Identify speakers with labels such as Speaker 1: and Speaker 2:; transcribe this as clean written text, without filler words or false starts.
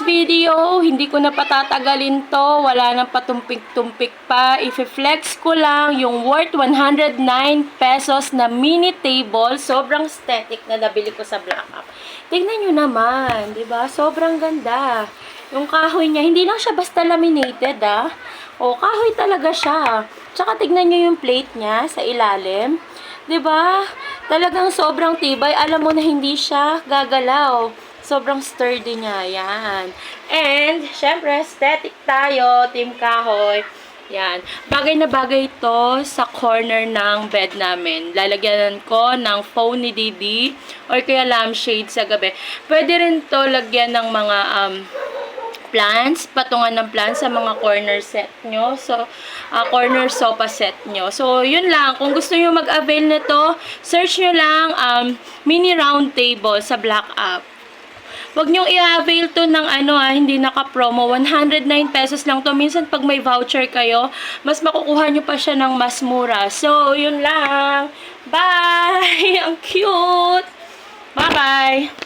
Speaker 1: video, hindi ko na patatagalin to. Wala nang patumpik-tumpik pa. I-flex ko lang yung worth 109 pesos na mini table. Sobrang aesthetic na nabili ko sa Black Up. Tignan nyo naman, di ba? Sobrang ganda. Yung kahoy niya, hindi lang siya basta laminated, ah. O, kahoy talaga siya. Tsaka tignan nyo yung plate niya sa ilalim. Di ba? Talagang sobrang tibay. Alam mo na hindi siya gagalaw. Sobrang sturdy niya. Yan. And, syempre, aesthetic tayo. Team Kahoy. Yan. Bagay na bagay ito sa corner ng bed namin. Lalagyan ko ng phone ni Didi or kaya lampshade sa gabi. Pwede rin to lagyan ng mga plants, patungan ng plants sa mga corner set nyo. So, corner sofa set nyo. So, yun lang. Kung gusto nyo mag-avail nito, search nyo lang mini round table sa Black Up. Huwag nyo i-avail to ng hindi naka-promo. 109 pesos lang to. Minsan pag may voucher kayo, mas makukuha nyo pa siya ng mas mura. So, yun lang. Bye! Ang cute! Bye-bye!